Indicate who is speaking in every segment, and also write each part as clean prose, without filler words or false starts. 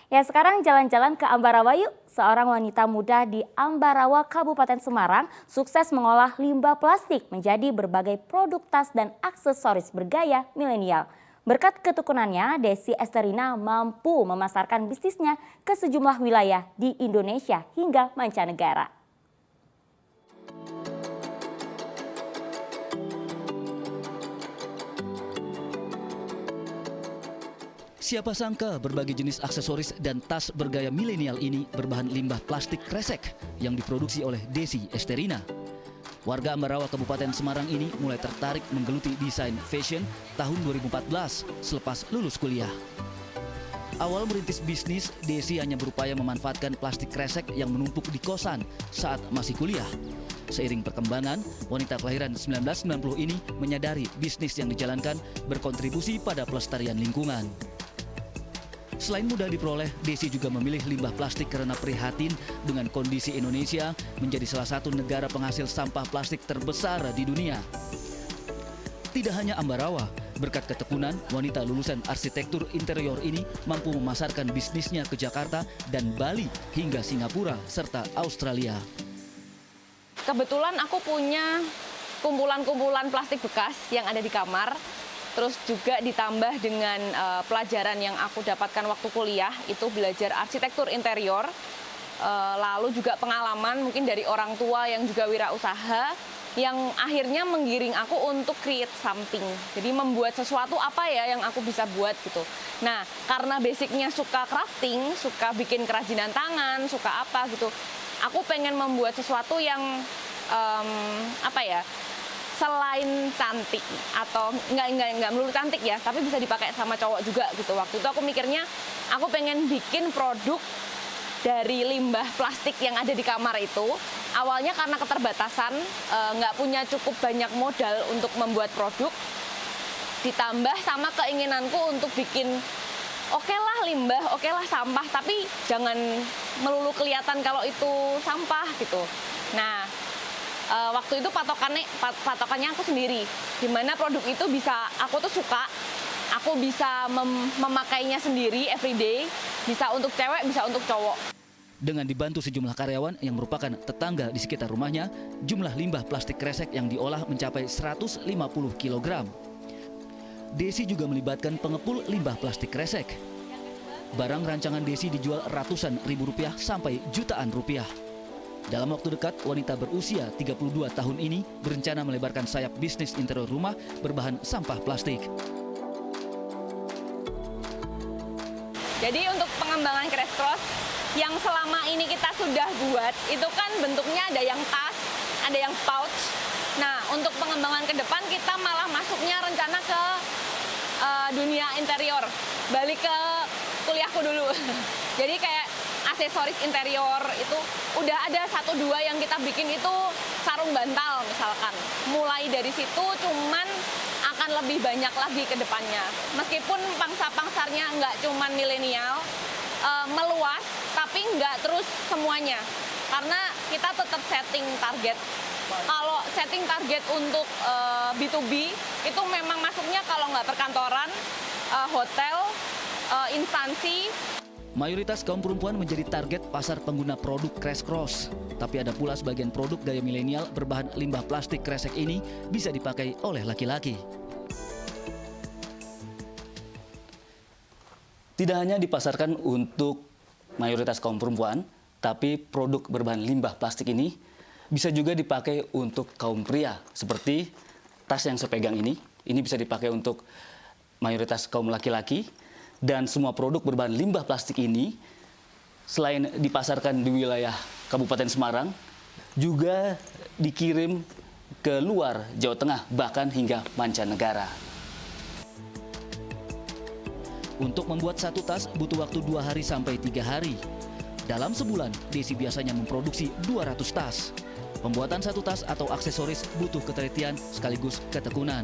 Speaker 1: Ya sekarang jalan-jalan ke Ambarawa yuk. Seorang wanita muda di Ambarawa, Kabupaten Semarang sukses mengolah limbah plastik menjadi berbagai produk tas dan aksesoris bergaya milenial. Berkat ketekunannya, Desi Esterina mampu memasarkan bisnisnya ke sejumlah wilayah di Indonesia hingga mancanegara.
Speaker 2: Siapa sangka berbagai jenis aksesoris dan tas bergaya milenial ini berbahan limbah plastik kresek yang diproduksi oleh Desi Esterina. Warga Ambarawa Kabupaten Semarang ini mulai tertarik menggeluti desain fashion tahun 2014 selepas lulus kuliah. Awal merintis bisnis, Desi hanya berupaya memanfaatkan plastik kresek yang menumpuk di kosan saat masih kuliah. Seiring perkembangan, wanita kelahiran 1990 ini menyadari bisnis yang dijalankan berkontribusi pada pelestarian lingkungan. Selain mudah diperoleh, Desi juga memilih limbah plastik karena prihatin dengan kondisi Indonesia menjadi salah satu negara penghasil sampah plastik terbesar di dunia. Tidak hanya Ambarawa, berkat ketekunan, wanita lulusan arsitektur interior ini mampu memasarkan bisnisnya ke Jakarta dan Bali hingga Singapura serta Australia.
Speaker 3: Kebetulan aku punya kumpulan-kumpulan plastik bekas yang ada di kamar. Terus juga ditambah dengan pelajaran yang aku dapatkan waktu kuliah, itu belajar arsitektur interior, lalu juga pengalaman mungkin dari orang tua yang juga wirausaha, yang akhirnya menggiring aku untuk create something. Jadi membuat sesuatu apa ya yang aku bisa buat gitu. Nah, karena basicnya suka crafting, suka bikin kerajinan tangan, suka apa gitu, aku pengen membuat sesuatu yang selain cantik atau nggak melulu cantik ya, tapi bisa dipakai sama cowok juga gitu. Waktu itu aku mikirnya aku pengen bikin produk dari limbah plastik yang ada di kamar itu. Awalnya karena keterbatasan, nggak punya cukup banyak modal untuk membuat produk, ditambah sama keinginanku untuk bikin oke lah limbah, oke lah sampah, tapi jangan melulu kelihatan kalau itu sampah gitu. Nah, waktu itu patokannya aku sendiri, dimana produk itu bisa, aku tuh suka, aku bisa memakainya sendiri everyday, bisa untuk cewek, bisa untuk cowok.
Speaker 2: Dengan dibantu sejumlah karyawan yang merupakan tetangga di sekitar rumahnya, jumlah limbah plastik kresek yang diolah mencapai 150 kg. Desi juga melibatkan pengepul limbah plastik kresek. Barang rancangan Desi dijual ratusan ribu rupiah sampai jutaan rupiah. Dalam waktu dekat, wanita berusia 32 tahun ini berencana melebarkan sayap bisnis interior rumah berbahan sampah plastik.
Speaker 3: Jadi untuk pengembangan Crash Cross yang selama ini kita sudah buat, itu kan bentuknya ada yang tas, ada yang pouch. Nah, untuk pengembangan ke depan kita malah masuknya rencana ke dunia interior, balik ke kuliahku dulu. Jadi kayak aksesoris interior itu udah ada 1-2 yang kita bikin itu sarung bantal misalkan. Mulai dari situ cuman akan lebih banyak lagi ke depannya. Meskipun pangsa pasarnya nggak cuman milenial, meluas, tapi nggak terus semuanya. Karena kita tetap setting target. Kalau setting target untuk B2B itu memang masuknya kalau nggak perkantoran, hotel, instansi.
Speaker 2: Mayoritas kaum perempuan menjadi target pasar pengguna produk Crash Cross. Tapi ada pula sebagian produk gaya milenial berbahan limbah plastik kresek ini bisa dipakai oleh laki-laki. Tidak hanya dipasarkan untuk mayoritas kaum perempuan, tapi produk berbahan limbah plastik ini bisa juga dipakai untuk kaum pria. Seperti tas yang saya pegang ini bisa dipakai untuk mayoritas kaum laki-laki. Dan semua produk berbahan limbah plastik ini selain dipasarkan di wilayah Kabupaten Semarang, juga dikirim ke luar Jawa Tengah, bahkan hingga mancanegara. Untuk membuat satu tas butuh waktu 2 hari sampai 3 hari. Dalam sebulan, Desi biasanya memproduksi 200 tas. Pembuatan satu tas atau aksesoris butuh ketelitian sekaligus ketekunan.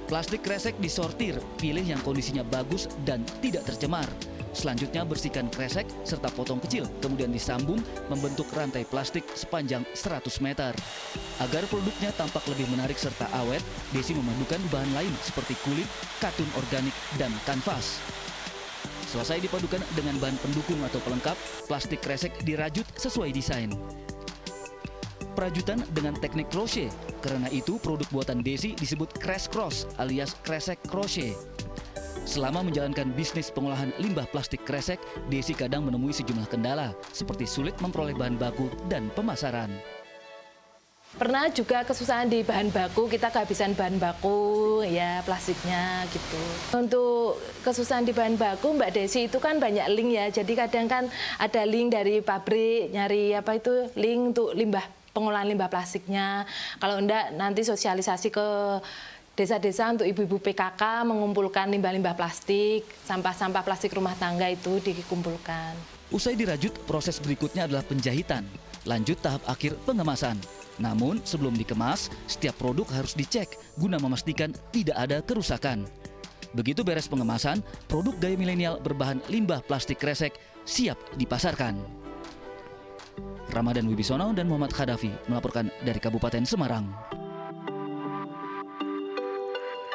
Speaker 2: Plastik kresek disortir, pilih yang kondisinya bagus dan tidak tercemar. Selanjutnya bersihkan kresek serta potong kecil, kemudian disambung membentuk rantai plastik sepanjang 100 meter. Agar produknya tampak lebih menarik serta awet, Desi memadukan bahan lain seperti kulit, katun organik, dan kanvas. Selesai dipadukan dengan bahan pendukung atau pelengkap, plastik kresek dirajut sesuai desain. Perajutan dengan teknik crochet, karena itu produk buatan Desi disebut crash cross alias kresek crochet. Selama menjalankan bisnis pengolahan limbah plastik kresek, Desi kadang menemui sejumlah kendala, seperti sulit memperoleh bahan baku dan pemasaran.
Speaker 4: Pernah juga kesusahan di bahan baku, kita kehabisan bahan baku, ya plastiknya gitu. Untuk kesusahan di bahan baku, Mbak Desi itu kan banyak link ya, jadi kadang kan ada link dari pabrik, nyari link untuk pengolahan limbah plastiknya. Kalau enggak, nanti sosialisasi ke desa-desa untuk ibu-ibu PKK mengumpulkan limbah-limbah plastik, sampah-sampah plastik rumah tangga itu dikumpulkan.
Speaker 2: Usai dirajut, proses berikutnya adalah penjahitan. Lanjut tahap akhir pengemasan. Namun sebelum dikemas, setiap produk harus dicek guna memastikan tidak ada kerusakan. Begitu beres pengemasan, produk gaya milenial berbahan limbah plastik kresek siap dipasarkan. Ramadan Wibisono dan Muhammad Khadafi melaporkan dari Kabupaten Semarang.